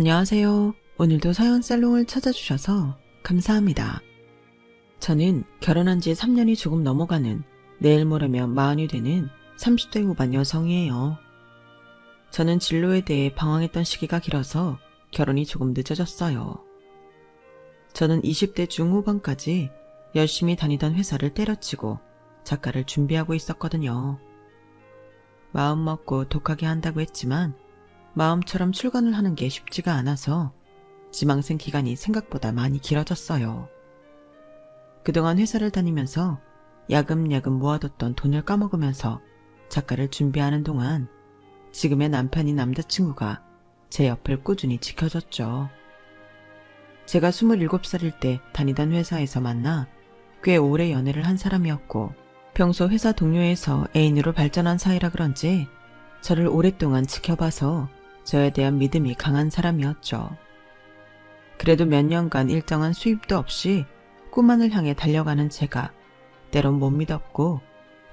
안녕하세요. 오늘도 사연 살롱을 찾아주셔서 감사합니다. 저는 결혼한 지 3년이 조금 넘어가는 내일 모레면 40이 되는 30대 후반 여성이에요. 저는 진로에 대해 방황했던 시기가 길어서 결혼이 조금 늦어졌어요. 저는 20대 중후반까지 열심히 다니던 회사를 때려치고 작가를 준비하고 있었거든요. 마음 먹고 독하게 한다고 했지만 마음처럼 출간을 하는 게 쉽지가 않아서 지망생 기간이 생각보다 많이 길어졌어요. 그동안 회사를 다니면서 야금야금 모아뒀던 돈을 까먹으면서 작가를 준비하는 동안 지금의 남편인 남자친구가 제 옆을 꾸준히 지켜줬죠. 제가 27살일 때 다니던 회사에서 만나 꽤 오래 연애를 한 사람이었고 평소 회사 동료에서 애인으로 발전한 사이라 그런지 저를 오랫동안 지켜봐서 저에 대한 믿음이 강한 사람이었죠. 그래도 몇 년간 일정한 수입도 없이 꿈만을 향해 달려가는 제가 때론 못 믿었고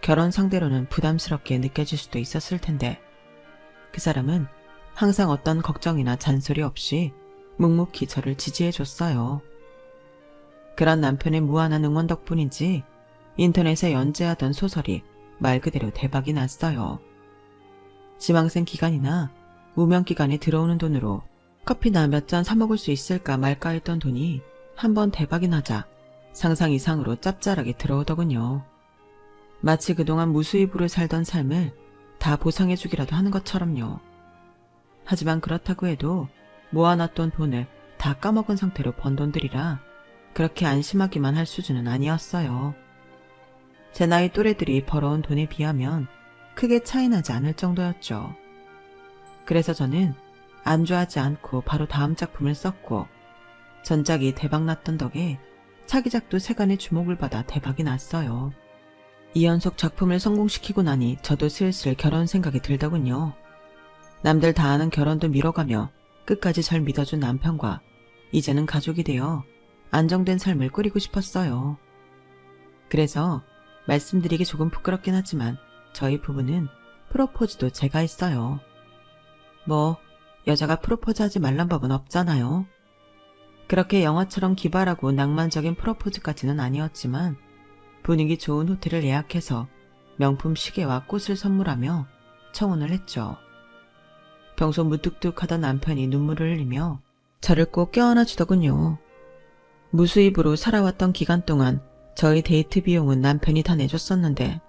결혼 상대로는 부담스럽게 느껴질 수도 있었을 텐데 그 사람은 항상 어떤 걱정이나 잔소리 없이 묵묵히 저를 지지해줬어요. 그런 남편의 무한한 응원 덕분인지 인터넷에 연재하던 소설이 말 그대로 대박이 났어요. 지망생 기간이나 무명 기간에 들어오는 돈으로 커피나 몇 잔 사 먹을 수 있을까 말까 했던 돈이 한번 대박이 나자 상상 이상으로 짭짤하게 들어오더군요. 마치 그동안 무수입으로 살던 삶을 다 보상해주기라도 하는 것처럼요. 하지만 그렇다고 해도 모아놨던 돈을 다 까먹은 상태로 번 돈들이라 그렇게 안심하기만 할 수준은 아니었어요. 제 나이 또래들이 벌어온 돈에 비하면 크게 차이나지 않을 정도였죠. 그래서 저는 안주하지 않고 바로 다음 작품을 썼고 전작이 대박났던 덕에 차기작도 세간의 주목을 받아 대박이 났어요. 2연속 작품을 성공시키고 나니 저도 슬슬 결혼 생각이 들더군요. 남들 다 아는 결혼도 미뤄가며 끝까지 절 믿어준 남편과 이제는 가족이 되어 안정된 삶을 꾸리고 싶었어요. 그래서 말씀드리기 조금 부끄럽긴 하지만 저희 부부는 프로포즈도 제가 했어요. 여자가 프로포즈하지 말란 법은 없잖아요. 그렇게 영화처럼 기발하고 낭만적인 프로포즈까지는 아니었지만 분위기 좋은 호텔을 예약해서 명품 시계와 꽃을 선물하며 청혼을 했죠. 평소 무뚝뚝하던 남편이 눈물을 흘리며 저를 꼭 껴안아 주더군요. 무수입으로 살아왔던 기간 동안 저희 데이트 비용은 남편이 다 내줬었는데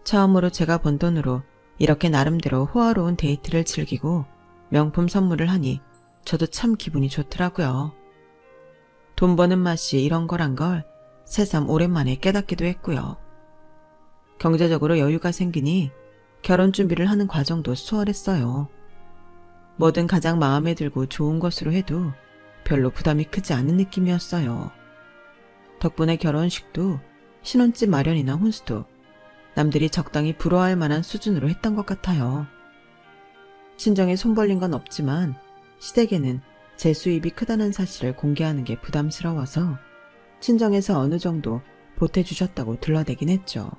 처음으로 제가 번 돈으로 이렇게 나름대로 호화로운 데이트를 즐기고 명품 선물을 하니 저도 참 기분이 좋더라고요. 돈 버는 맛이 이런 거란 걸 새삼 오랜만에 깨닫기도 했고요. 경제적으로 여유가 생기니 결혼 준비를 하는 과정도 수월했어요. 뭐든 가장 마음에 들고 좋은 것으로 해도 별로 부담이 크지 않은 느낌이었어요. 덕분에 결혼식도 신혼집 마련이나 혼수도 남들이 적당히 부러워할 만한 수준으로 했던 것 같아요. 친정에 손 벌린 건 없지만 시댁에는 제 수입이 크다는 사실을 공개하는 게 부담스러워서 친정에서 어느 정도 보태주셨다고 둘러대긴 했죠.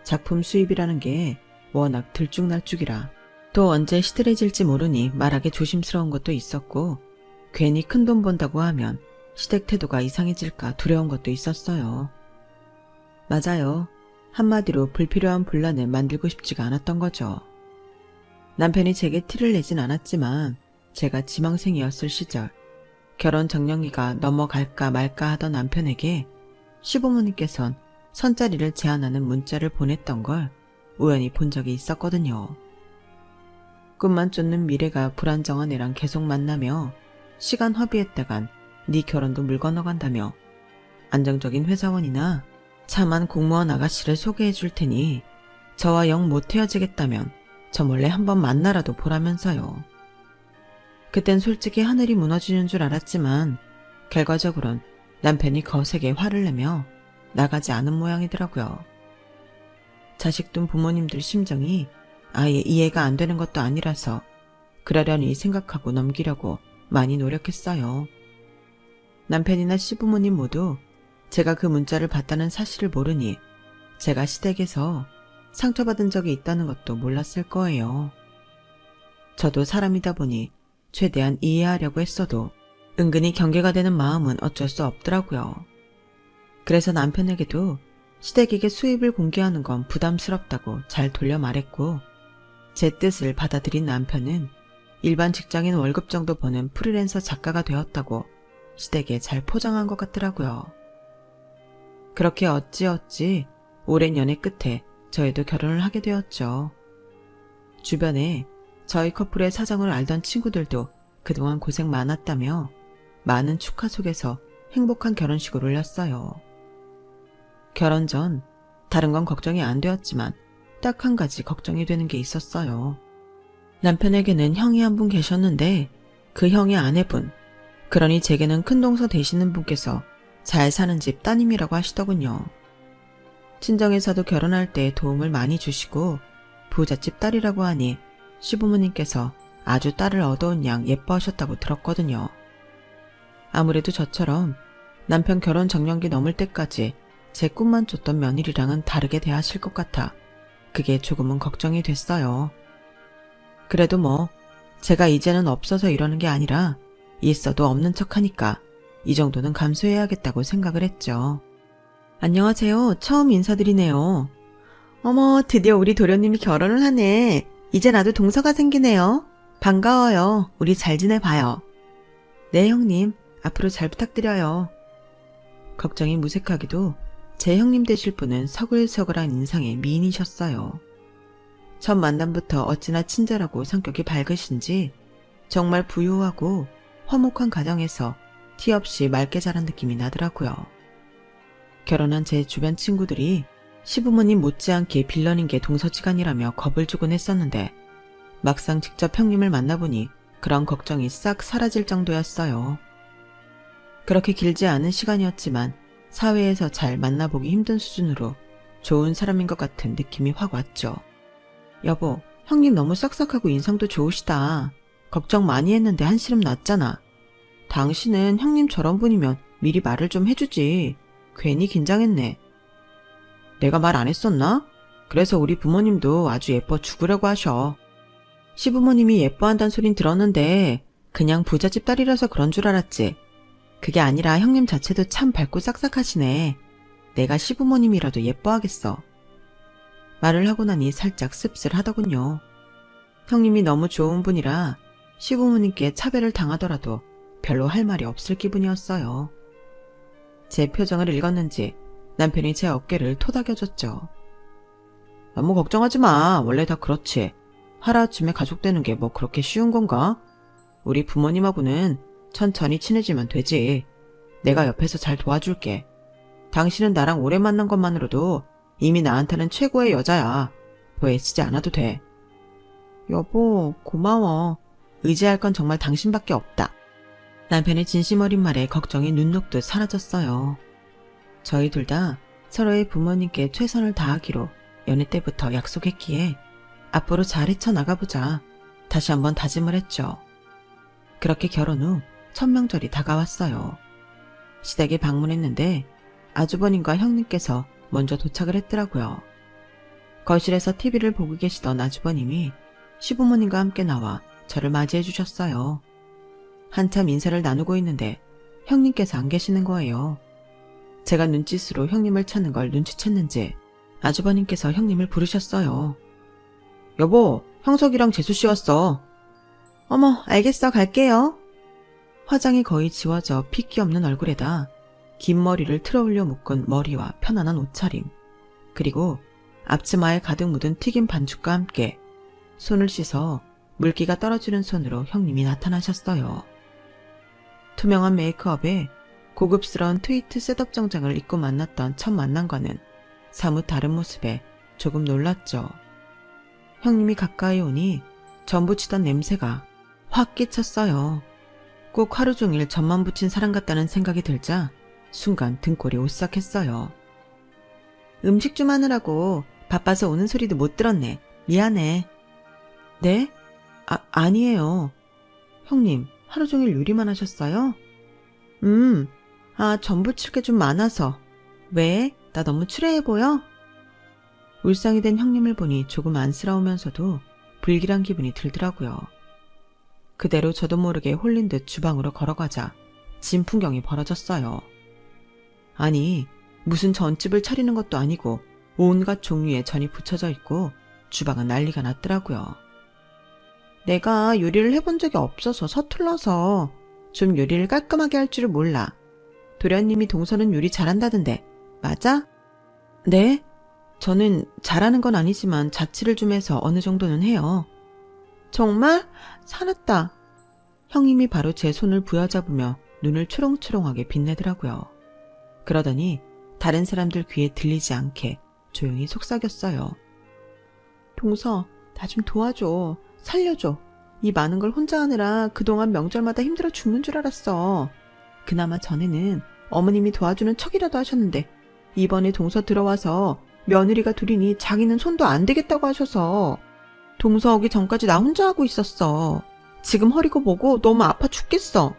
작품 수입이라는 게 워낙 들쭉날쭉이라 또 언제 시들해질지 모르니 말하기 조심스러운 것도 있었고 괜히 큰돈 번다고 하면 시댁 태도가 이상해질까 두려운 것도 있었어요. 맞아요. 한마디로 불필요한 분란을 만들고 싶지가 않았던 거죠. 남편이 제게 티를 내진 않았지만 제가 지망생이었을 시절 결혼 적령기가 넘어갈까 말까 하던 남편에게 시부모님께선 선자리를 제안하는 문자를 보냈던 걸 우연히 본 적이 있었거든요. 꿈만 쫓는 미래가 불안정한 애랑 계속 만나며 시간 허비했다간 네 결혼도 물 건너간다며 안정적인 회사원이나 참한 공무원 아가씨를 소개해 줄 테니 저와 영 못 헤어지겠다면 저 몰래 한번 만나라도 보라면서요. 그땐 솔직히 하늘이 무너지는 줄 알았지만 결과적으론 남편이 거세게 화를 내며 나가지 않은 모양이더라고요. 자식둔 부모님들 심정이 아예 이해가 안 되는 것도 아니라서 그러려니 생각하고 넘기려고 많이 노력했어요. 남편이나 시부모님 모두 제가 그 문자를 봤다는 사실을 모르니 제가 시댁에서 상처받은 적이 있다는 것도 몰랐을 거예요. 저도 사람이다 보니 최대한 이해하려고 했어도 은근히 경계가 되는 마음은 어쩔 수 없더라고요. 그래서 남편에게도 시댁에게 수입을 공개하는 건 부담스럽다고 잘 돌려 말했고, 제 뜻을 받아들인 남편은 일반 직장인 월급 정도 버는 프리랜서 작가가 되었다고 시댁에 잘 포장한 것 같더라고요. 그렇게 어찌어찌 오랜 연애 끝에 저희도 결혼을 하게 되었죠. 주변에 저희 커플의 사정을 알던 친구들도 그동안 고생 많았다며 많은 축하 속에서 행복한 결혼식을 올렸어요. 결혼 전 다른 건 걱정이 안 되었지만 딱 한 가지 걱정이 되는 게 있었어요. 남편에게는 형이 한 분 계셨는데 그 형의 아내분, 그러니 제게는 큰 동서 되시는 분께서 잘 사는 집 따님이라고 하시더군요. 친정에서도 결혼할 때 도움을 많이 주시고 부잣집 딸이라고 하니 시부모님께서 아주 딸을 얻어온 양 예뻐하셨다고 들었거든요. 아무래도 저처럼 남편 결혼 정년기 넘을 때까지 제 꿈만 쫓던 며느리랑은 다르게 대하실 것 같아 그게 조금은 걱정이 됐어요. 그래도 뭐 제가 이제는 없어서 이러는 게 아니라 있어도 없는 척하니까 이 정도는 감수해야겠다고 생각을 했죠. 안녕하세요. 처음 인사드리네요. 어머, 드디어 우리 도련님이 결혼을 하네. 이제 나도 동서가 생기네요. 반가워요. 우리 잘 지내봐요. 네, 형님. 앞으로 잘 부탁드려요. 걱정이 무색하기도 제 형님 되실 분은 서글서글한 인상의 미인이셨어요. 첫 만남부터 어찌나 친절하고 성격이 밝으신지 정말 부유하고 화목한 가정에서 티 없이 맑게 자란 느낌이 나더라고요. 결혼한 제 주변 친구들이 시부모님 못지않게 빌런인 게 동서지간이라며 겁을 주곤 했었는데 막상 직접 형님을 만나보니 그런 걱정이 싹 사라질 정도였어요. 그렇게 길지 않은 시간이었지만 사회에서 잘 만나보기 힘든 수준으로 좋은 사람인 것 같은 느낌이 확 왔죠. 여보, 형님 너무 싹싹하고 인상도 좋으시다. 걱정 많이 했는데 한시름 났잖아. 당신은 형님 저런 분이면 미리 말을 좀 해주지. 괜히 긴장했네. 내가 말 안 했었나? 그래서 우리 부모님도 아주 예뻐 죽으려고 하셔. 시부모님이 예뻐한다는 소린 들었는데 그냥 부잣집 딸이라서 그런 줄 알았지. 그게 아니라 형님 자체도 참 밝고 싹싹하시네. 내가 시부모님이라도 예뻐하겠어. 말을 하고 나니 살짝 씁쓸하더군요. 형님이 너무 좋은 분이라 시부모님께 차별을 당하더라도 별로 할 말이 없을 기분이었어요. 제 표정을 읽었는지 남편이 제 어깨를 토닥여줬죠. 너무 걱정하지 마. 원래 다 그렇지. 하루아침에 가족 되는 게 뭐 그렇게 쉬운 건가? 우리 부모님하고는 천천히 친해지면 되지. 내가 옆에서 잘 도와줄게. 당신은 나랑 오래 만난 것만으로도 이미 나한테는 최고의 여자야. 더 애쓰지 않아도 돼. 여보, 고마워. 의지할 건 정말 당신밖에 없다. 남편의 진심 어린 말에 걱정이 눈 녹듯 사라졌어요. 저희 둘 다 서로의 부모님께 최선을 다하기로 연애 때부터 약속했기에 앞으로 잘 헤쳐나가보자 다시 한번 다짐을 했죠. 그렇게 결혼 후 첫 명절이 다가왔어요. 시댁에 방문했는데 아주버님과 형님께서 먼저 도착을 했더라고요. 거실에서 TV를 보고 계시던 아주버님이 시부모님과 함께 나와 저를 맞이해 주셨어요. 한참 인사를 나누고 있는데 형님께서 안 계시는 거예요. 제가 눈짓으로 형님을 찾는 걸 눈치챘는지 아주버님께서 형님을 부르셨어요. 여보, 형석이랑 재수씨 왔어. 어머, 알겠어, 갈게요. 화장이 거의 지워져 핏기 없는 얼굴에다 긴 머리를 틀어올려 묶은 머리와 편안한 옷차림, 그리고 앞치마에 가득 묻은 튀김 반죽과 함께 손을 씻어 물기가 떨어지는 손으로 형님이 나타나셨어요. 투명한 메이크업에 고급스러운 트위트 셋업 정장을 입고 만났던 첫 만남과는 사뭇 다른 모습에 조금 놀랐죠. 형님이 가까이 오니 전 부치던 냄새가 확 끼쳤어요. 꼭 하루 종일 전만 부친 사람 같다는 생각이 들자 순간 등골이 오싹했어요. 음식 좀 하느라고 바빠서 오는 소리도 못 들었네. 미안해. 네? 아니에요. 형님, 하루 종일 요리만 하셨어요? 전 부칠 게 좀 많아서. 왜? 나 너무 추레해 보여? 울상이 된 형님을 보니 조금 안쓰러우면서도 불길한 기분이 들더라고요. 그대로 저도 모르게 홀린 듯 주방으로 걸어가자 진풍경이 벌어졌어요. 아니, 무슨 전집을 차리는 것도 아니고 온갖 종류의 전이 붙여져 있고 주방은 난리가 났더라고요. 내가 요리를 해본 적이 없어서 서툴러서 좀 요리를 깔끔하게 할 줄을 몰라. 도련님이 동서는 요리 잘한다던데 맞아? 네? 저는 잘하는 건 아니지만 자취를 좀 해서 어느 정도는 해요. 정말? 살았다. 형님이 바로 제 손을 부여잡으며 눈을 초롱초롱하게 빛내더라고요. 그러더니 다른 사람들 귀에 들리지 않게 조용히 속삭였어요. 동서, 나 좀 도와줘. 살려줘. 이 많은 걸 혼자 하느라 그동안 명절마다 힘들어 죽는 줄 알았어. 그나마 전에는 어머님이 도와주는 척이라도 하셨는데 이번에 동서 들어와서 며느리가 둘이니 자기는 손도 안 대겠다고 하셔서 동서 오기 전까지 나 혼자 하고 있었어. 지금 허리고 뭐고 너무 아파 죽겠어.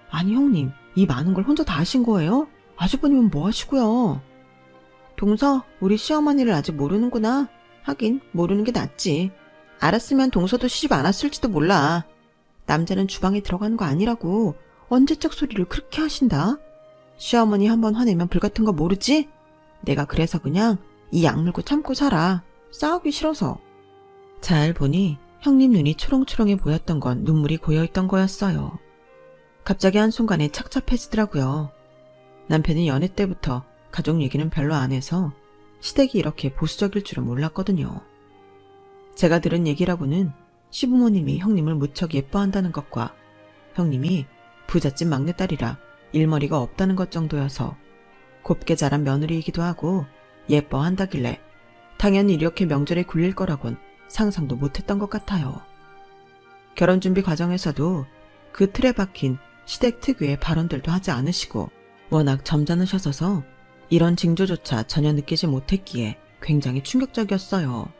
아니 형님, 이 많은 걸 혼자 다 하신 거예요? 아주버님은 뭐 하시고요? 동서, 우리 시어머니를 아직 모르는구나. 하긴 모르는 게 낫지. 알았으면 동서도 시집 안 왔을지도 몰라. 남자는 주방에 들어가는 거 아니라고 언제적 소리를 그렇게 하신다. 시어머니 한번 화내면 불같은 거 모르지? 내가 그래서 그냥 이 약물고 참고 살아. 싸우기 싫어서. 잘 보니 형님 눈이 초롱초롱해 보였던 건 눈물이 고여있던 거였어요. 갑자기 한순간에 착잡해지더라고요. 남편이 연애 때부터 가족 얘기는 별로 안 해서 시댁이 이렇게 보수적일 줄은 몰랐거든요. 제가 들은 얘기라고는 시부모님이 형님을 무척 예뻐한다는 것과 형님이 부잣집 막내딸이라 일머리가 없다는 것 정도여서 곱게 자란 며느리이기도 하고 예뻐한다길래 당연히 이렇게 명절에 굴릴 거라곤 상상도 못했던 것 같아요. 결혼준비 과정에서도 그 틀에 박힌 시댁 특유의 발언들도 하지 않으시고 워낙 점잖으셔서 이런 징조조차 전혀 느끼지 못했기에 굉장히 충격적이었어요.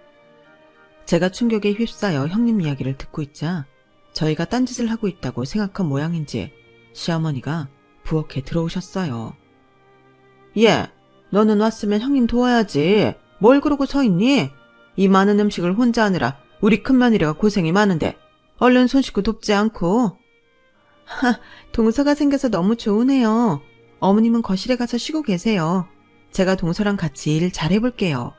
제가 충격에 휩싸여 형님 이야기를 듣고 있자 저희가 딴짓을 하고 있다고 생각한 모양인지 시어머니가 부엌에 들어오셨어요. 예, 너는 왔으면 형님 도와야지. 뭘 그러고 서 있니? 이 많은 음식을 혼자 하느라 우리 큰며느리가 고생이 많은데 얼른 손 씻고 돕지 않고. 동서가 생겨서 너무 좋으네요. 어머님은 거실에 가서 쉬고 계세요. 제가 동서랑 같이 일 잘해볼게요.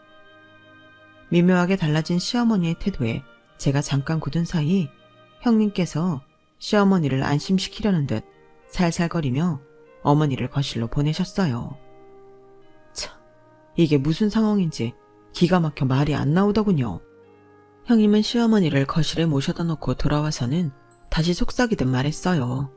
미묘하게 달라진 시어머니의 태도에 제가 잠깐 굳은 사이 형님께서 시어머니를 안심시키려는 듯 살살거리며 어머니를 거실로 보내셨어요. 참, 이게 무슨 상황인지 기가 막혀 말이 안 나오더군요. 형님은 시어머니를 거실에 모셔다 놓고 돌아와서는 다시 속삭이듯 말했어요.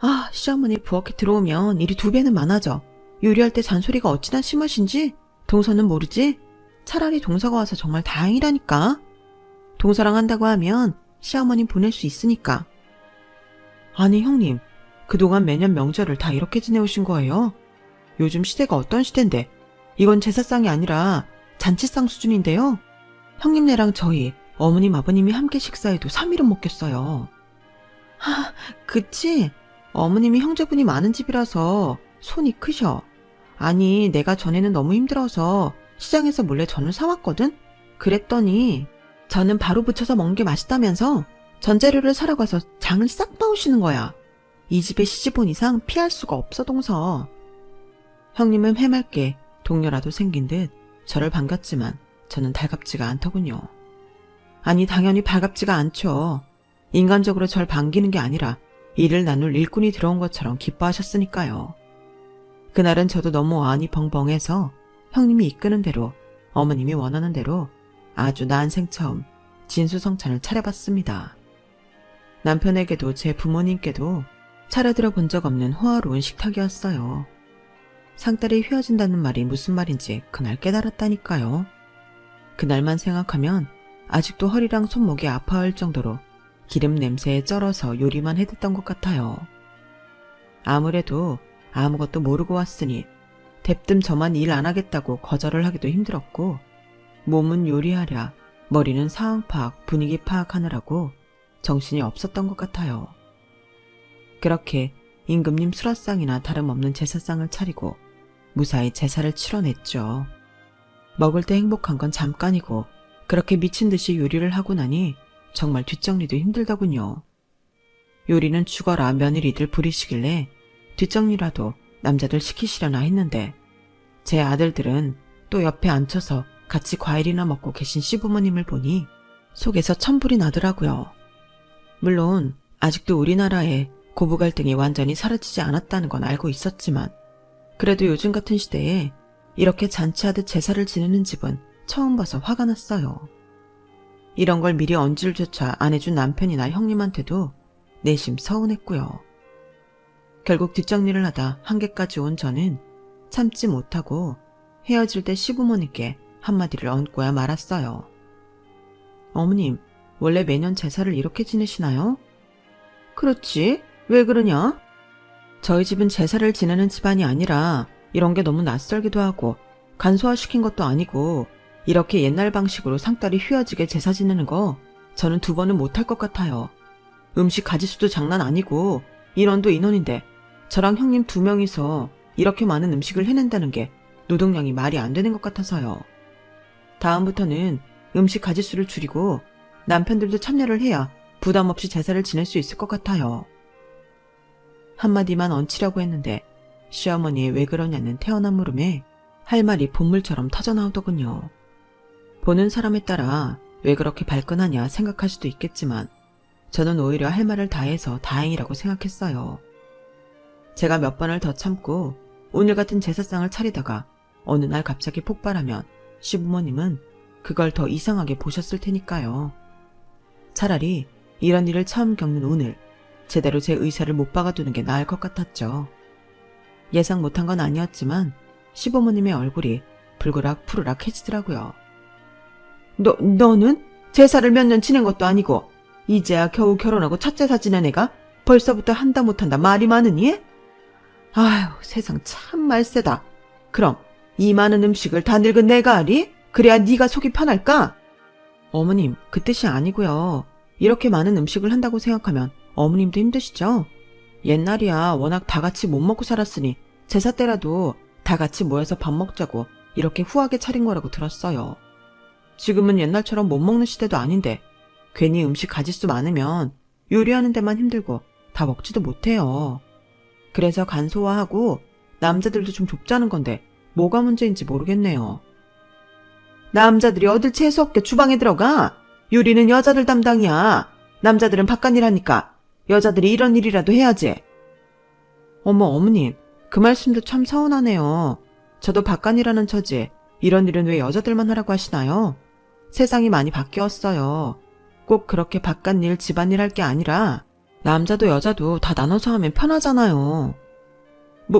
아, 시어머니 부엌에 들어오면 일이 2배는 많아져. 요리할 때 잔소리가 어찌나 심하신지 동서는 모르지? 차라리 동서가 와서 정말 다행이라니까. 동서랑 한다고 하면 시어머니 보낼 수 있으니까. 아니 형님, 그동안 매년 명절을 다 이렇게 지내오신 거예요? 요즘 시대가 어떤 시대인데 이건 제사상이 아니라 잔치상 수준인데요. 형님네랑 저희 어머님 아버님이 함께 식사해도 3일은 먹겠어요. 그치? 어머님이 형제분이 많은 집이라서 손이 크셔. 아니, 내가 전에는 너무 힘들어서 시장에서 몰래 전을 사왔거든? 그랬더니 저는 바로 부쳐서 먹는 게 맛있다면서 전재료를 사러 가서 장을 싹 봐오시는 거야. 이 집에 시집 온 이상 피할 수가 없어 동서. 형님은 해맑게 동료라도 생긴 듯 저를 반겼지만 저는 달갑지가 않더군요. 아니 당연히 반갑지가 않죠. 인간적으로 절 반기는 게 아니라 일을 나눌 일꾼이 들어온 것처럼 기뻐하셨으니까요. 그날은 저도 너무 안이 벙벙해서 형님이 이끄는 대로 어머님이 원하는 대로 아주 난생 처음 진수성찬을 차려봤습니다. 남편에게도 제 부모님께도 차려들어 본 적 없는 호화로운 식탁이었어요. 상딸이 휘어진다는 말이 무슨 말인지 그날 깨달았다니까요. 그날만 생각하면 아직도 허리랑 손목이 아파할 정도로 기름 냄새에 쩔어서 요리만 해댔던 것 같아요. 아무래도 아무것도 모르고 왔으니 대뜸 저만 일 안 하겠다고 거절을 하기도 힘들었고 몸은 요리하랴 머리는 상황 파악, 분위기 파악하느라고 정신이 없었던 것 같아요. 그렇게 임금님 수라상이나 다름없는 제사상을 차리고 무사히 제사를 치러냈죠. 먹을 때 행복한 건 잠깐이고 그렇게 미친 듯이 요리를 하고 나니 정말 뒷정리도 힘들더군요. 요리는 죽어라 며느리들 부리시길래 뒷정리라도 남자들 시키시려나 했는데 제 아들들은 또 옆에 앉혀서 같이 과일이나 먹고 계신 시부모님을 보니 속에서 천불이 나더라고요. 물론 아직도 우리나라에 고부 갈등이 완전히 사라지지 않았다는 건 알고 있었지만 그래도 요즘 같은 시대에 이렇게 잔치하듯 제사를 지내는 집은 처음 봐서 화가 났어요. 이런 걸 미리 언질조차 안 해준 남편이나 형님한테도 내심 서운했고요. 결국 뒷정리를 하다 한계까지 온 저는 참지 못하고 헤어질 때 시부모님께 한마디를 얹고야 말았어요. 어머님, 원래 매년 제사를 이렇게 지내시나요? 그렇지. 왜 그러냐? 저희 집은 제사를 지내는 집안이 아니라 이런 게 너무 낯설기도 하고 간소화시킨 것도 아니고 이렇게 옛날 방식으로 상다리 휘어지게 제사 지내는 거 저는 2번은 못할 것 같아요. 음식 가짓수도 장난 아니고 인원도 인원인데 저랑 형님 2명이서 이렇게 많은 음식을 해낸다는 게 노동량이 말이 안 되는 것 같아서요. 다음부터는 음식 가짓수를 줄이고 남편들도 참여를 해야 부담 없이 제사를 지낼 수 있을 것 같아요. 한마디만 얹히려고 했는데 시어머니의 왜 그러냐는 태어난 물음에 할 말이 본물처럼 터져나오더군요. 보는 사람에 따라 왜 그렇게 발끈하냐 생각할 수도 있겠지만 저는 오히려 할 말을 다해서 다행이라고 생각했어요. 제가 몇 번을 더 참고 오늘 같은 제사상을 차리다가 어느 날 갑자기 폭발하면 시부모님은 그걸 더 이상하게 보셨을 테니까요. 차라리 이런 일을 처음 겪는 오늘 제대로 제 의사를 못 박아두는 게 나을 것 같았죠. 예상 못한 건 아니었지만 시부모님의 얼굴이 불그락 푸르락해지더라고요. 너는 제사를 몇 년 지낸 것도 아니고 이제야 겨우 결혼하고 첫 제사 지낸 애가 벌써부터 한다 못한다 말이 많으니? 아휴, 세상 참 말세다. 그럼 이 많은 음식을 다 늙은 내가 하리? 그래야 네가 속이 편할까? 어머님, 그 뜻이 아니고요. 이렇게 많은 음식을 한다고 생각하면 어머님도 힘드시죠? 옛날이야 워낙 다 같이 못 먹고 살았으니 제사 때라도 다 같이 모여서 밥 먹자고 이렇게 후하게 차린 거라고 들었어요. 지금은 옛날처럼 못 먹는 시대도 아닌데 괜히 음식 가짓수 많으면 요리하는 데만 힘들고 다 먹지도 못해요. 그래서 간소화하고 남자들도 좀 좁자는 건데 뭐가 문제인지 모르겠네요. 남자들이 어딜 재수없게 주방에 들어가? 요리는 여자들 담당이야. 남자들은 바깥일 하니까 여자들이 이런 일이라도 해야지. 어머, 어머님, 그 말씀도 참 서운하네요. 저도 바깥일하는 처지에 이런 일은 왜 여자들만 하라고 하시나요? 세상이 많이 바뀌었어요. 꼭 그렇게 바깥일, 집안일 할 게 아니라 남자도 여자도 다 나눠서 하면 편하잖아요.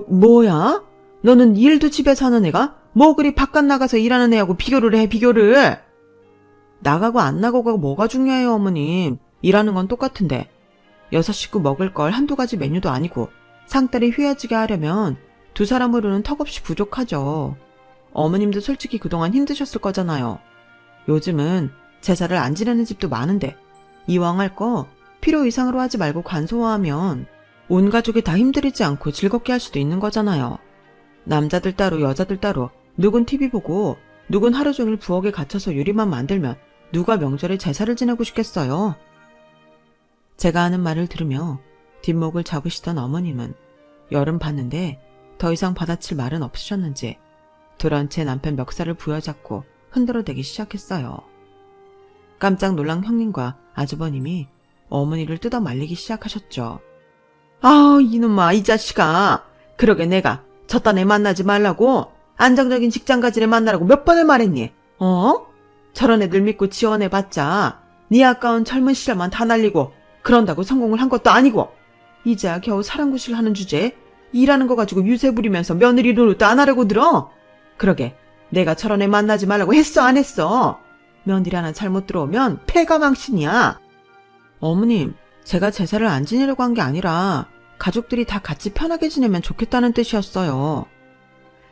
뭐야? 너는 일도 집에서 하는 애가 뭐 그리 바깥 나가서 일하는 애하고 비교를 해, 비교를. 나가고 안 나가고가 뭐가 중요해요, 어머님. 일하는 건 똑같은데 6식구 먹을 걸 한두 가지 메뉴도 아니고 상다리 휘어지게 하려면 2사람으로는 턱없이 부족하죠. 어머님도 솔직히 그동안 힘드셨을 거잖아요. 요즘은 제사를 안 지내는 집도 많은데 이왕 할 거 필요 이상으로 하지 말고 간소화하면 온 가족이 다 힘들이지 않고 즐겁게 할 수도 있는 거잖아요. 남자들 따로 여자들 따로 누군 TV 보고 누군 하루 종일 부엌에 갇혀서 요리만 만들면 누가 명절에 제사를 지내고 싶겠어요. 제가 하는 말을 들으며 뒷목을 잡으시던 어머님은 여름 봤는데 더 이상 받아칠 말은 없으셨는지 돌아온 제 남편 멱살을 부여잡고 흔들어대기 시작했어요. 깜짝 놀란 형님과 아주버님이 어머니를 뜯어 말리기 시작하셨죠. 아, 이놈아, 이 자식아. 그러게 내가 저딴 애 만나지 말라고 안정적인 직장 가진 애 만나라고 몇 번을 말했니? 저런 애들 믿고 지원해봤자 네 아까운 젊은 시절만 다 날리고 그런다고 성공을 한 것도 아니고 이제야 겨우 사랑구실 하는 주제에 일하는 거 가지고 유세 부리면서 며느리 노릇도 안 하려고 들어? 그러게 내가 저런 애 만나지 말라고 했어, 안 했어? 며느리 하나 잘못 들어오면 패가망신이야. 어머님, 제가 제사를 안 지내려고 한 게 아니라 가족들이 다 같이 편하게 지내면 좋겠다는 뜻이었어요.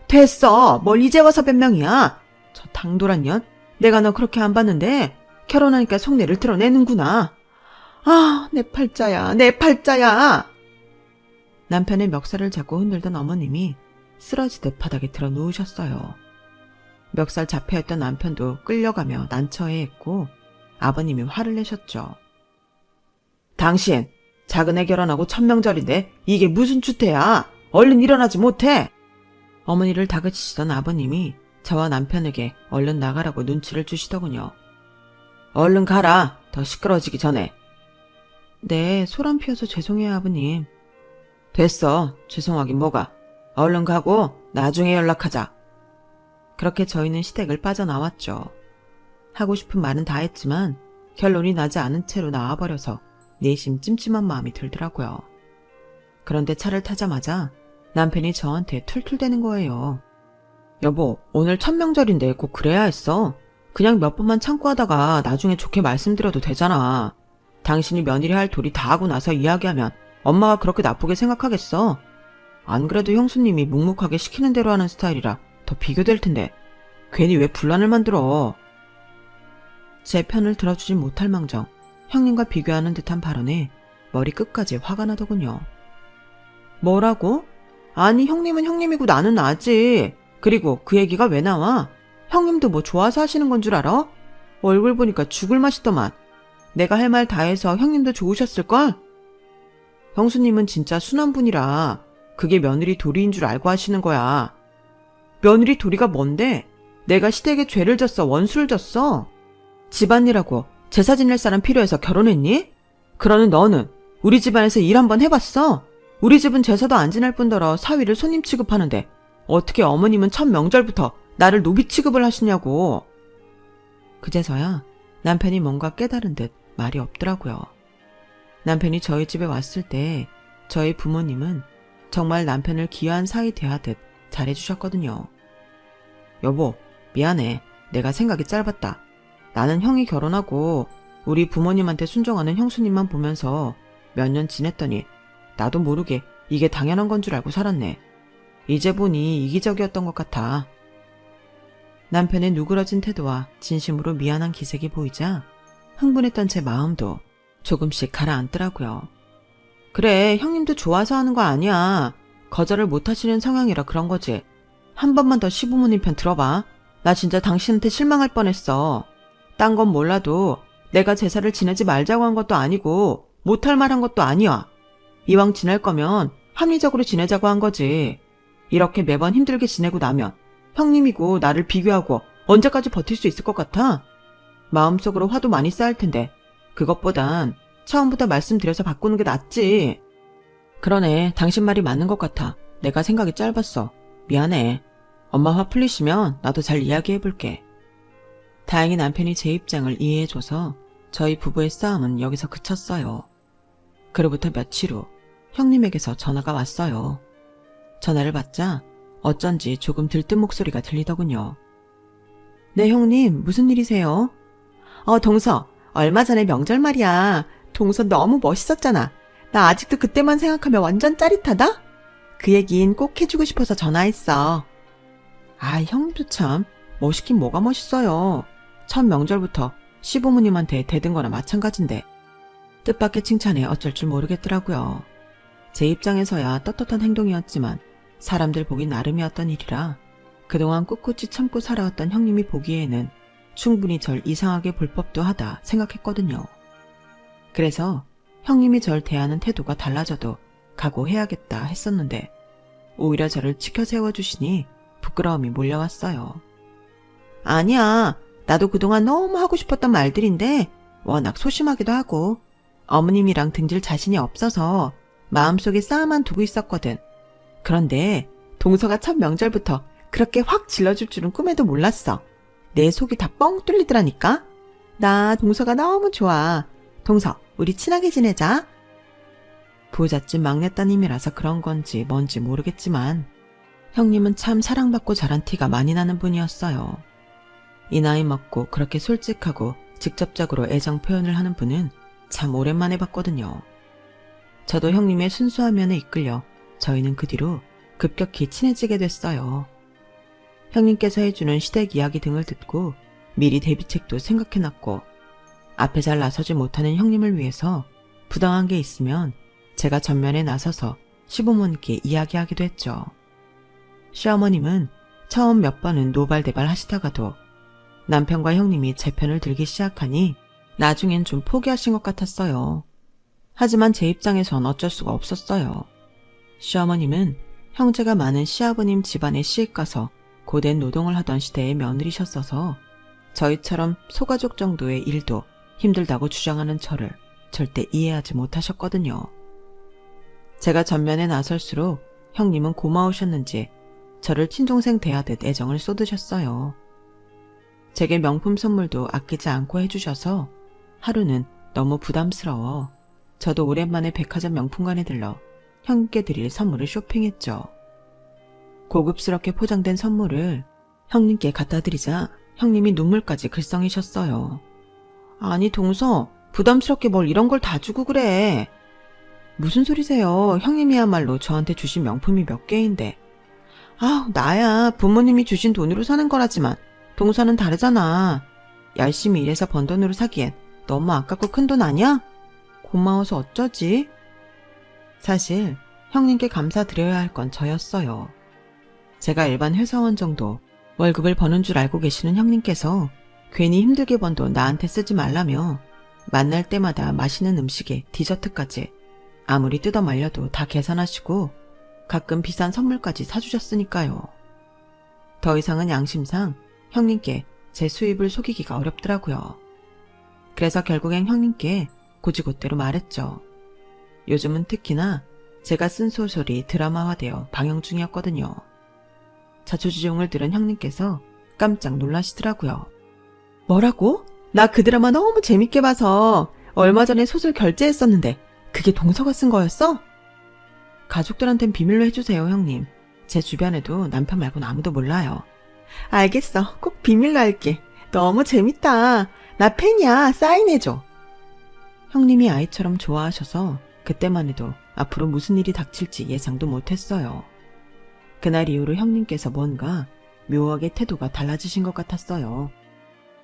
됐어. 뭘 이제 와서 변명이야. 저 당돌한 년. 내가 너 그렇게 안 봤는데 결혼하니까 속내를 드러내는구나. 아, 내 팔자야, 내 팔자야. 남편의 멱살을 잡고 흔들던 어머님이 쓰러지듯 바닥에 들어 누우셨어요. 멱살 잡혀있던 남편도 끌려가며 난처해했고 아버님이 화를 내셨죠. 당신, 작은 애 결혼하고 천명절인데 이게 무슨 추태야? 얼른 일어나지 못해! 어머니를 다그치시던 아버님이 저와 남편에게 얼른 나가라고 눈치를 주시더군요. 얼른 가라. 더 시끄러워지기 전에. 네, 소란 피워서 죄송해요, 아버님. 됐어. 죄송하긴 뭐가. 얼른 가고 나중에 연락하자. 그렇게 저희는 시댁을 빠져나왔죠. 하고 싶은 말은 다 했지만 결론이 나지 않은 채로 나와버려서 내심 찜찜한 마음이 들더라고요. 그런데 차를 타자마자 남편이 저한테 툴툴대는 거예요. 여보, 오늘 천명절인데 꼭 그래야 했어. 그냥 몇 번만 참고 하다가 나중에 좋게 말씀드려도 되잖아. 당신이 며느리 할 도리 다 하고 나서 이야기하면 엄마가 그렇게 나쁘게 생각하겠어. 안 그래도 형수님이 묵묵하게 시키는 대로 하는 스타일이라 더 비교될 텐데 괜히 왜 분란을 만들어. 제 편을 들어주진 못할 망정 형님과 비교하는 듯한 발언에 머리 끝까지 화가 나더군요. 뭐라고? 아니 형님은 형님이고 나는 나지. 그리고 그 얘기가 왜 나와? 형님도 뭐 좋아서 하시는 건 줄 알아? 얼굴 보니까 죽을 맛이더만. 내가 할 말 다 해서 형님도 좋으셨을걸? 형수님은 진짜 순한 분이라 그게 며느리 도리인 줄 알고 하시는 거야. 며느리 도리가 뭔데? 내가 시댁에 죄를 졌어, 원수를 졌어? 집안일하고 제사 지낼 사람 필요해서 결혼했니? 그러는 너는 우리 집안에서 일 한번 해봤어? 우리 집은 제사도 안 지낼 뿐더러 사위를 손님 취급하는데 어떻게 어머님은 첫 명절부터 나를 노비 취급을 하시냐고. 그제서야 남편이 뭔가 깨달은 듯 말이 없더라고요. 남편이 저희 집에 왔을 때 저희 부모님은 정말 남편을 귀한 사이 대하듯 잘해주셨거든요. 여보, 미안해. 내가 생각이 짧았다. 나는 형이 결혼하고 우리 부모님한테 순종하는 형수님만 보면서 몇 년 지냈더니 나도 모르게 이게 당연한 건 줄 알고 살았네. 이제 보니 이기적이었던 것 같아. 남편의 누그러진 태도와 진심으로 미안한 기색이 보이자 흥분했던 제 마음도 조금씩 가라앉더라고요. 그래, 형님도 좋아서 하는 거 아니야. 거절을 못하시는 성향이라 그런 거지. 한 번만 더 시부모님 편 들어봐. 나 진짜 당신한테 실망할 뻔했어. 딴 건 몰라도 내가 제사를 지내지 말자고 한 것도 아니고 못할 말 한 것도 아니야. 이왕 지낼 거면 합리적으로 지내자고 한 거지. 이렇게 매번 힘들게 지내고 나면 형님이고 나를 비교하고 언제까지 버틸 수 있을 것 같아? 마음속으로 화도 많이 쌓일 텐데 그것보단 처음부터 말씀드려서 바꾸는 게 낫지. 그러네, 당신 말이 맞는 것 같아. 내가 생각이 짧았어. 미안해. 엄마 화 풀리시면 나도 잘 이야기해볼게. 다행히 남편이 제 입장을 이해해줘서 저희 부부의 싸움은 여기서 그쳤어요. 그로부터 며칠 후 형님에게서 전화가 왔어요. 전화를 받자 어쩐지 조금 들뜬 목소리가 들리더군요. 네, 형님, 무슨 일이세요? 동서, 얼마 전에 명절 말이야. 동서 너무 멋있었잖아. 나 아직도 그때만 생각하면 완전 짜릿하다? 그 얘긴 꼭 해주고 싶어서 전화했어. 형님도 참 멋있긴 뭐가 멋있어요. 첫 명절부터 시부모님한테 대든 거나 마찬가지인데 뜻밖의 칭찬에 어쩔 줄 모르겠더라고요. 제 입장에서야 떳떳한 행동이었지만 사람들 보기 나름이었던 일이라 그동안 꿋꿋이 참고 살아왔던 형님이 보기에는 충분히 절 이상하게 볼 법도 하다 생각했거든요. 그래서 형님이 절 대하는 태도가 달라져도 각오해야겠다 했었는데 오히려 저를 치켜 세워주시니 부끄러움이 몰려왔어요. 아니야, 나도 그동안 너무 하고 싶었던 말들인데 워낙 소심하기도 하고 어머님이랑 등질 자신이 없어서 마음속에 쌓아만 두고 있었거든. 그런데 동서가 첫 명절부터 그렇게 확 질러줄 줄은 꿈에도 몰랐어. 내 속이 다 뻥 뚫리더라니까. 나 동서가 너무 좋아. 동서, 우리 친하게 지내자. 부잣집 막내따님이라서 그런 건지 뭔지 모르겠지만 형님은 참 사랑받고 자란 티가 많이 나는 분이었어요. 이 나이 먹고 그렇게 솔직하고 직접적으로 애정 표현을 하는 분은 참 오랜만에 봤거든요. 저도 형님의 순수한 면에 이끌려 저희는 그 뒤로 급격히 친해지게 됐어요. 형님께서 해주는 시댁 이야기 등을 듣고 미리 대비책도 생각해놨고 앞에 잘 나서지 못하는 형님을 위해서 부당한 게 있으면 제가 전면에 나서서 시부모님께 이야기하기도 했죠. 시어머님은 처음 몇 번은 노발대발 하시다가도 남편과 형님이 제 편을 들기 시작하니 나중엔 좀 포기하신 것 같았어요. 하지만 제 입장에선 어쩔 수가 없었어요. 시어머님은 형제가 많은 시아버님 집안에 시집 가서 고된 노동을 하던 시대의 며느리셨어서 저희처럼 소가족 정도의 일도 힘들다고 주장하는 저를 절대 이해하지 못하셨거든요. 제가 전면에 나설수록 형님은 고마우셨는지 저를 친동생 대하듯 애정을 쏟으셨어요. 제게 명품 선물도 아끼지 않고 해주셔서 하루는 너무 부담스러워 저도 오랜만에 백화점 명품관에 들러 형님께 드릴 선물을 쇼핑했죠. 고급스럽게 포장된 선물을 형님께 갖다 드리자 형님이 눈물까지 글썽이셨어요. 아니 동서, 부담스럽게 뭘 이런 걸 다 주고 그래. 무슨 소리세요. 형님이야말로 저한테 주신 명품이 몇 개인데. 아, 나야 부모님이 주신 돈으로 사는 거라지만 동서는 다르잖아. 열심히 일해서 번 돈으로 사기엔 너무 아깝고 큰 돈 아니야? 고마워서 어쩌지? 사실 형님께 감사드려야 할 건 저였어요. 제가 일반 회사원 정도 월급을 버는 줄 알고 계시는 형님께서 괜히 힘들게 번 돈 나한테 쓰지 말라며 만날 때마다 맛있는 음식에 디저트까지 아무리 뜯어 말려도 다 계산하시고 가끔 비싼 선물까지 사주셨으니까요. 더 이상은 양심상 형님께 제 수입을 속이기가 어렵더라고요. 그래서 결국엔 형님께 고지고대로 말했죠. 요즘은 특히나 제가 쓴 소설이 드라마화되어 방영 중이었거든요. 자초지종을 들은 형님께서 깜짝 놀라시더라고요. 뭐라고? 나 그 드라마 너무 재밌게 봐서 얼마 전에 소설 결제했었는데 그게 동서가 쓴 거였어? 가족들한텐 비밀로 해주세요, 형님. 제 주변에도 남편 말고는 아무도 몰라요. 알겠어. 꼭 비밀로 할게. 너무 재밌다. 나 팬이야. 사인해줘. 형님이 아이처럼 좋아하셔서 그때만 해도 앞으로 무슨 일이 닥칠지 예상도 못했어요. 그날 이후로 형님께서 뭔가 묘하게 태도가 달라지신 것 같았어요.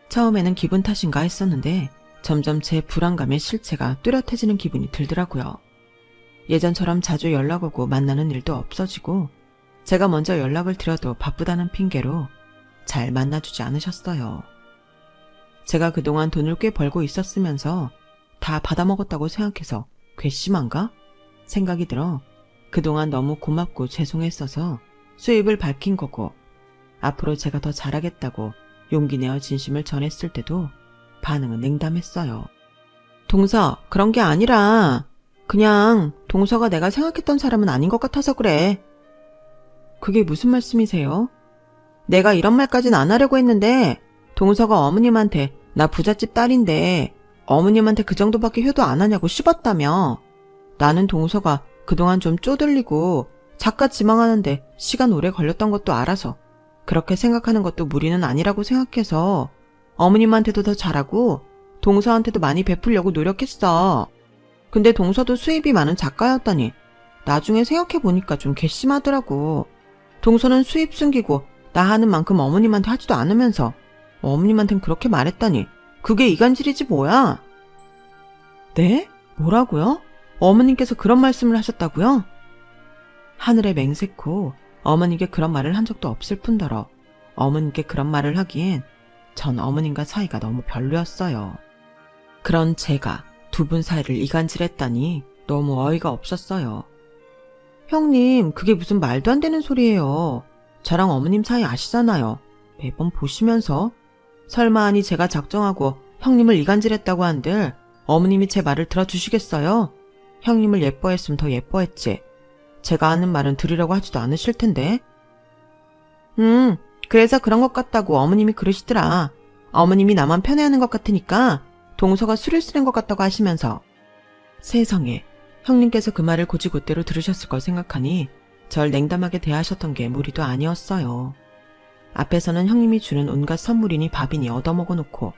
처음에는 기분 탓인가 했었는데 점점 제 불안감의 실체가 뚜렷해지는 기분이 들더라고요. 예전처럼 자주 연락 오고 만나는 일도 없어지고 제가 먼저 연락을 드려도 바쁘다는 핑계로 잘 만나주지 않으셨어요. 제가 그동안 돈을 꽤 벌고 있었으면서 다 받아먹었다고 생각해서 괘씸한가? 생각이 들어 그동안 너무 고맙고 죄송했어서 수입을 밝힌 거고 앞으로 제가 더 잘하겠다고 용기 내어 진심을 전했을 때도 반응은 냉담했어요. 동서, 그런 게 아니라 그냥 동서가 내가 생각했던 사람은 아닌 것 같아서 그래. 그게 무슨 말씀이세요? 내가 이런 말까진 안 하려고 했는데 동서가 어머님한테 나 부잣집 딸인데 어머님한테 그 정도밖에 효도 안 하냐고 씹었다며. 나는 동서가 그동안 좀 쪼들리고 작가 지망하는데 시간 오래 걸렸던 것도 알아서 그렇게 생각하는 것도 무리는 아니라고 생각해서 어머님한테도 더 잘하고 동서한테도 많이 베풀려고 노력했어. 근데 동서도 수입이 많은 작가였다니 나중에 생각해보니까 좀 괘씸하더라고. 동서는 수입 숨기고 나 하는 만큼 어머님한테 하지도 않으면서 어머님한텐 그렇게 말했다니 그게 이간질이지 뭐야. 네? 뭐라고요? 어머님께서 그런 말씀을 하셨다고요? 하늘에 맹세코 어머님께 그런 말을 한 적도 없을 뿐더러 어머님께 그런 말을 하기엔 전 어머님과 사이가 너무 별로였어요. 그런 제가 두 분 사이를 이간질했다니 너무 어이가 없었어요. 형님, 그게 무슨 말도 안 되는 소리예요. 저랑 어머님 사이 아시잖아요. 매번 보시면서. 설마 아니 제가 작정하고 형님을 이간질했다고 한들 어머님이 제 말을 들어주시겠어요? 형님을 예뻐했으면 더 예뻐했지. 제가 하는 말은 들으려고 하지도 않으실 텐데. 그래서 그런 것 같다고 어머님이 그러시더라. 어머님이 나만 편애하는 것 같으니까 동서가 술을 쓰는 것 같다고 하시면서. 세상에, 형님께서 그 말을 고지고대로 들으셨을 걸 생각하니 절 냉담하게 대하셨던 게 무리도 아니었어요. 앞에서는 형님이 주는 온갖 선물이니 밥이니 얻어먹어 놓고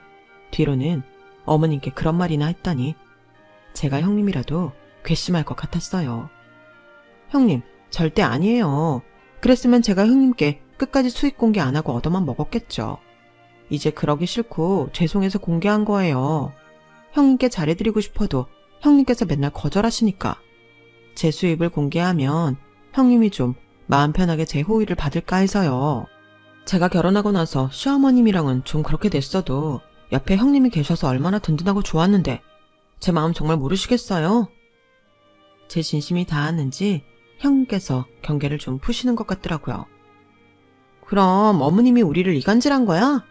뒤로는 어머님께 그런 말이나 했다니 제가 형님이라도 괘씸할 것 같았어요. 형님, 절대 아니에요. 그랬으면 제가 형님께 끝까지 수입 공개 안 하고 얻어만 먹었겠죠. 이제 그러기 싫고 죄송해서 공개한 거예요. 형님께 잘해드리고 싶어도 형님께서 맨날 거절하시니까. 제 수입을 공개하면 형님이 좀 마음 편하게 제 호의를 받을까 해서요. 제가 결혼하고 나서 시어머님이랑은 좀 그렇게 됐어도 옆에 형님이 계셔서 얼마나 든든하고 좋았는데 제 마음 정말 모르시겠어요? 제 진심이 닿았는지 형님께서 경계를 좀 푸시는 것 같더라고요. 그럼 어머님이 우리를 이간질한 거야?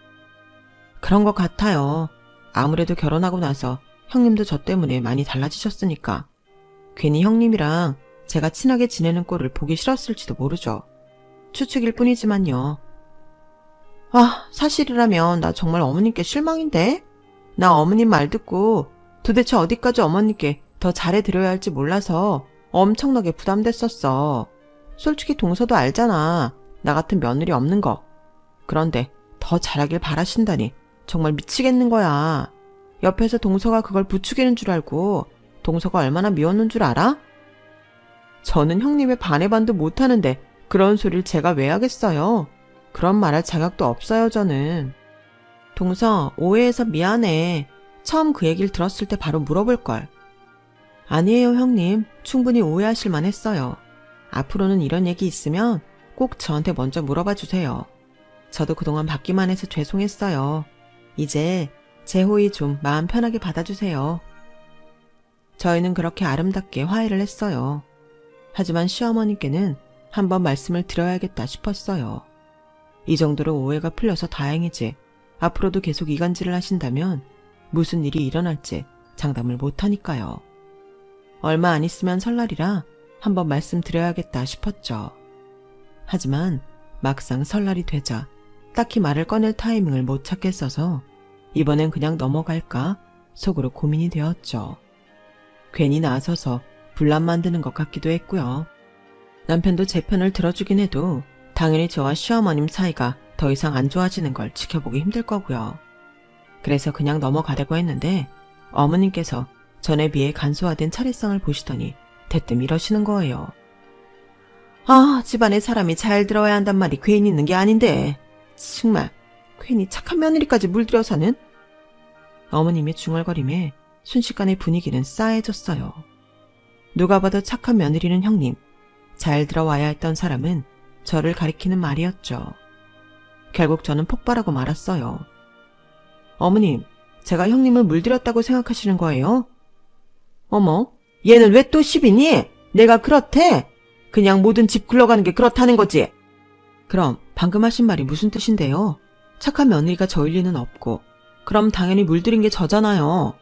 그런 것 같아요. 아무래도 결혼하고 나서 형님도 저 때문에 많이 달라지셨으니까 괜히 형님이랑 제가 친하게 지내는 꼴을 보기 싫었을지도 모르죠. 추측일 뿐이지만요. 사실이라면 나 정말 어머님께 실망인데? 나 어머님 말 듣고 도대체 어디까지 어머님께 더 잘해드려야 할지 몰라서 엄청나게 부담됐었어. 솔직히 동서도 알잖아. 나 같은 며느리 없는 거. 그런데 더 잘하길 바라신다니 정말 미치겠는 거야. 옆에서 동서가 그걸 부추기는 줄 알고 동서가 얼마나 미웠는 줄 알아? 저는 형님의 반의 반도 못하는데 그런 소리를 제가 왜 하겠어요? 그런 말할 자격도 없어요, 저는. 동서, 오해해서 미안해. 처음 그 얘기를 들었을 때 바로 물어볼걸. 아니에요, 형님. 충분히 오해하실 만했어요. 앞으로는 이런 얘기 있으면 꼭 저한테 먼저 물어봐 주세요. 저도 그동안 받기만 해서 죄송했어요. 이제 제 호의 좀 마음 편하게 받아주세요. 저희는 그렇게 아름답게 화해를 했어요. 하지만 시어머니께는 한번 말씀을 드려야겠다 싶었어요. 이 정도로 오해가 풀려서 다행이지 앞으로도 계속 이간질을 하신다면 무슨 일이 일어날지 장담을 못하니까요. 얼마 안 있으면 설날이라 한번 말씀드려야겠다 싶었죠. 하지만 막상 설날이 되자 딱히 말을 꺼낼 타이밍을 못 찾겠어서 이번엔 그냥 넘어갈까 속으로 고민이 되었죠. 괜히 나서서 분란 만드는 것 같기도 했고요. 남편도 제 편을 들어주긴 해도 당연히 저와 시어머님 사이가 더 이상 안 좋아지는 걸 지켜보기 힘들 거고요. 그래서 그냥 넘어가려고 했는데 어머님께서 전에 비해 간소화된 차례상을 보시더니 대뜸 이러시는 거예요. 집안에 사람이 잘 들어야 한단 말이 괜히 있는 게 아닌데 정말 괜히 착한 며느리까지 물들여서는. 어머님의 중얼거림에 순식간에 분위기는 싸해졌어요. 누가 봐도 착한 며느리는 형님, 잘 들어와야 했던 사람은 저를 가리키는 말이었죠. 결국 저는 폭발하고 말았어요. 어머님, 제가 형님을 물들였다고 생각하시는 거예요? 어머, 얘는 왜 또 시비니? 내가 그렇대? 그냥 모든 집 굴러가는 게 그렇다는 거지. 그럼 방금 하신 말이 무슨 뜻인데요? 착한 며느리가 저일 리는 없고 그럼 당연히 물들인 게 저잖아요.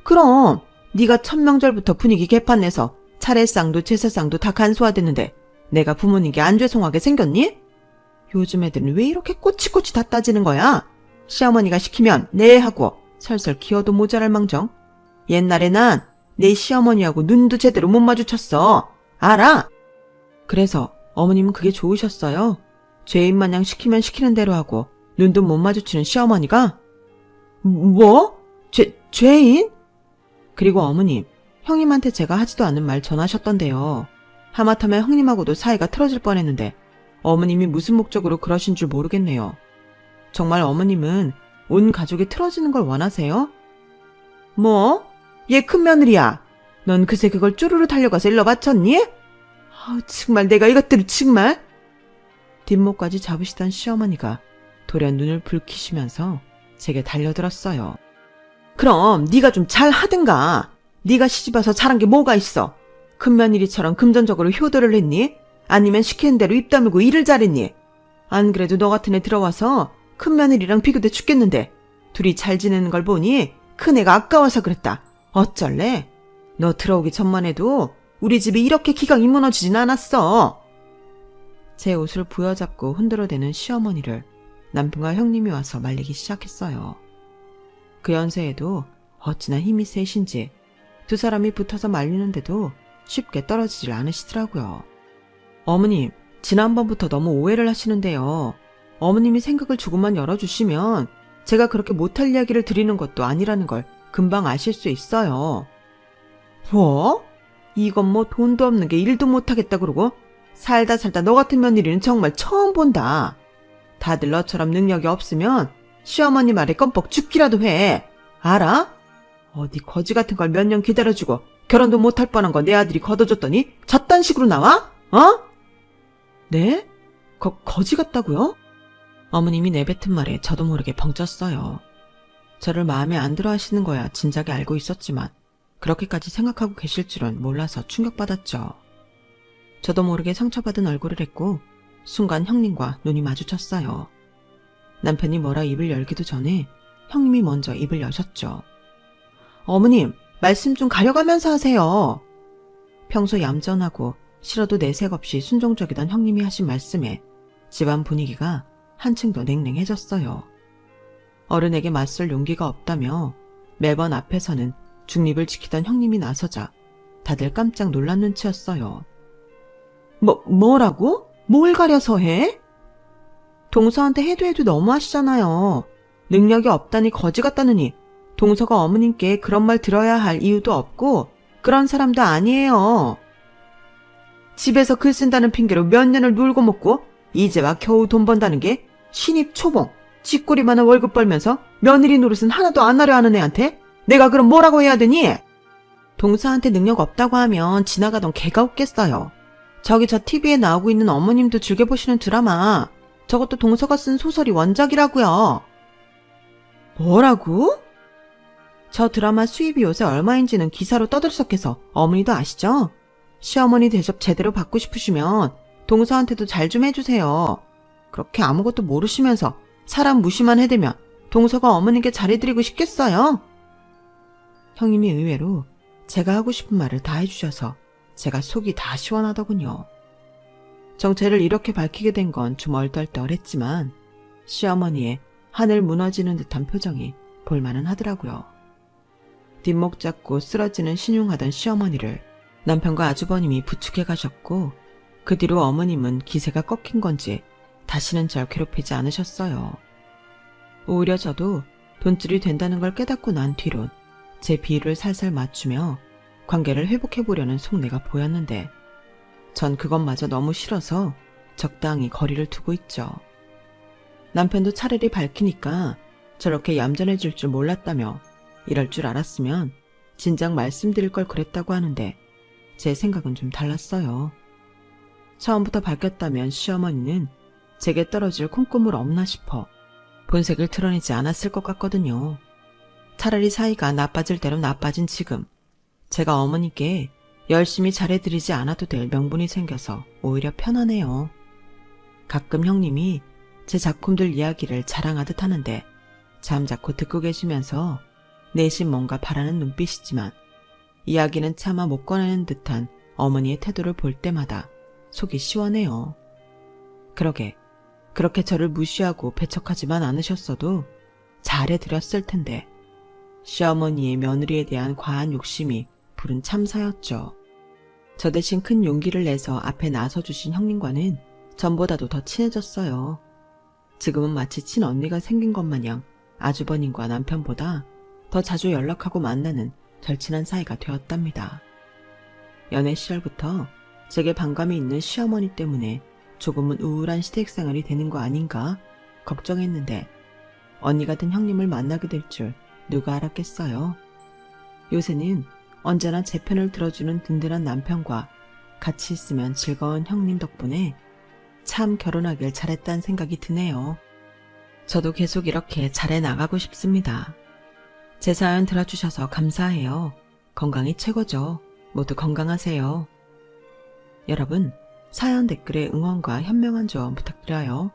그럼 네가 첫 명절부터 분위기 개판내서 차례상도 제사상도 다 간소화됐는데 내가 부모님께 안 죄송하게 생겼니? 요즘 애들은 왜 이렇게 꼬치꼬치 다 따지는 거야? 시어머니가 시키면 네 하고 설설 기어도 모자랄 망정. 옛날에 난 내 시어머니하고 눈도 제대로 못 마주쳤어. 알아? 그래서 어머님은 그게 좋으셨어요? 죄인 마냥 시키면 시키는 대로 하고 눈도 못 마주치는 시어머니가? 뭐? 죄인? 그리고 어머님, 형님한테 제가 하지도 않은 말 전하셨던데요. 하마터면 형님하고도 사이가 틀어질 뻔했는데 어머님이 무슨 목적으로 그러신 줄 모르겠네요. 정말 어머님은 온 가족이 틀어지는 걸 원하세요? 뭐? 얘 큰며느리야. 넌 그새 그걸 쪼르르 달려가서 일러 바쳤니? 정말 내가 이것들을 정말. 뒷목까지 잡으시던 시어머니가 돌연 눈을 붉히시면서 제게 달려들었어요. 그럼 네가 좀 잘하든가. 네가 시집와서 잘한 게 뭐가 있어? 큰며느리처럼 금전적으로 효도를 했니? 아니면 시키는 대로 입 다물고 일을 잘했니? 안 그래도 너 같은 애 들어와서 큰며느리랑 비교돼 죽겠는데 둘이 잘 지내는 걸 보니 큰애가 아까워서 그랬다. 어쩔래? 너 들어오기 전만 해도 우리 집이 이렇게 기강이 무너지진 않았어. 제 옷을 부여잡고 흔들어대는 시어머니를 남편과 형님이 와서 말리기 시작했어요. 그 연세에도 어찌나 힘이 세신지 두 사람이 붙어서 말리는데도 쉽게 떨어지질 않으시더라고요. 어머님, 지난번부터 너무 오해를 하시는데요. 어머님이 생각을 조금만 열어주시면 제가 그렇게 못할 이야기를 드리는 것도 아니라는 걸 금방 아실 수 있어요. 뭐? 이건 뭐 돈도 없는 게 일도 못하겠다 그러고 살다 너 같은 며느리는 정말 처음 본다. 다들 너처럼 능력이 없으면 시어머니 말에 껌뻑 죽기라도 해. 알아? 어디 거지 같은 걸 몇 년 기다려주고 결혼도 못할 뻔한 거 내 아들이 걷어줬더니 저딴 식으로 나와? 네? 거지 같다고요? 어머님이 내뱉은 말에 저도 모르게 벙쪘어요. 저를 마음에 안 들어 하시는 거야 진작에 알고 있었지만 그렇게까지 생각하고 계실 줄은 몰라서 충격받았죠. 저도 모르게 상처받은 얼굴을 했고 순간 형님과 눈이 마주쳤어요. 남편이 뭐라 입을 열기도 전에 형님이 먼저 입을 여셨죠. 어머님, 말씀 좀 가려가면서 하세요. 평소 얌전하고 싫어도 내색 없이 순종적이던 형님이 하신 말씀에 집안 분위기가 한층 더 냉랭해졌어요. 어른에게 맞설 용기가 없다며 매번 앞에서는 중립을 지키던 형님이 나서자 다들 깜짝 놀란 눈치였어요. 뭐라고? 뭘 가려서 해? 동서한테 해도 너무하시잖아요. 능력이 없다니 거지 같다느니 동서가 어머님께 그런 말 들어야 할 이유도 없고 그런 사람도 아니에요. 집에서 글 쓴다는 핑계로 몇 년을 놀고 먹고 이제 와 겨우 돈 번다는 게 신입 초봉 쥐꼬리만한 월급 벌면서 며느리 노릇은 하나도 안 하려 하는 애한테 내가 그럼 뭐라고 해야 되니? 동서한테 능력 없다고 하면 지나가던 개가 웃겠어요. 저기 저 TV에 나오고 있는 어머님도 즐겨보시는 드라마 저것도 동서가 쓴 소설이 원작이라고요. 뭐라고? 저 드라마 수입이 요새 얼마인지는 기사로 떠들썩해서 어머니도 아시죠? 시어머니 대접 제대로 받고 싶으시면 동서한테도 잘 좀 해주세요. 그렇게 아무것도 모르시면서 사람 무시만 해대면 동서가 어머니께 잘해드리고 싶겠어요? 형님이 의외로 제가 하고 싶은 말을 다 해주셔서 제가 속이 다 시원하더군요. 정체를 이렇게 밝히게 된 건 좀 얼떨떨했지만 시어머니의 하늘 무너지는 듯한 표정이 볼만은 하더라고요. 뒷목 잡고 쓰러지는 신용하던 시어머니를 남편과 아주버님이 부축해 가셨고 그 뒤로 어머님은 기세가 꺾인 건지 다시는 절 괴롭히지 않으셨어요. 오히려 저도 돈줄이 된다는 걸 깨닫고 난 뒤론 제 비위를 살살 맞추며 관계를 회복해보려는 속내가 보였는데 전 그것마저 너무 싫어서 적당히 거리를 두고 있죠. 남편도 차라리 밝히니까 저렇게 얌전해질 줄 몰랐다며 이럴 줄 알았으면 진작 말씀드릴 걸 그랬다고 하는데 제 생각은 좀 달랐어요. 처음부터 밝혔다면 시어머니는 제게 떨어질 콩고물 없나 싶어 본색을 드러내지 않았을 것 같거든요. 차라리 사이가 나빠질 대로 나빠진 지금 제가 어머니께 열심히 잘해드리지 않아도 될 명분이 생겨서 오히려 편하네요. 가끔 형님이 제 작품들 이야기를 자랑하듯 하는데 잠자코 듣고 계시면서 내심 뭔가 바라는 눈빛이지만 이야기는 차마 못 꺼내는 듯한 어머니의 태도를 볼 때마다 속이 시원해요. 그렇게 저를 무시하고 배척하지만 않으셨어도 잘해드렸을 텐데 시어머니의 며느리에 대한 과한 욕심이 부른 참사였죠. 저 대신 큰 용기를 내서 앞에 나서주신 형님과는 전보다도 더 친해졌어요. 지금은 마치 친언니가 생긴 것 마냥 아주버님과 남편보다 더 자주 연락하고 만나는 절친한 사이가 되었답니다. 연애 시절부터 제게 반감이 있는 시어머니 때문에 조금은 우울한 시댁생활이 되는 거 아닌가 걱정했는데 언니 같은 형님을 만나게 될 줄 누가 알았겠어요. 요새는 언제나 제 편을 들어주는 든든한 남편과 같이 있으면 즐거운 형님 덕분에 참 결혼하길 잘했다는 생각이 드네요. 저도 계속 이렇게 잘해 나가고 싶습니다. 제 사연 들어주셔서 감사해요. 건강이 최고죠. 모두 건강하세요. 여러분, 사연 댓글에 응원과 현명한 조언 부탁드려요.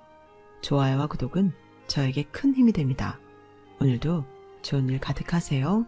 좋아요와 구독은 저에게 큰 힘이 됩니다. 오늘도 좋은 일 가득하세요.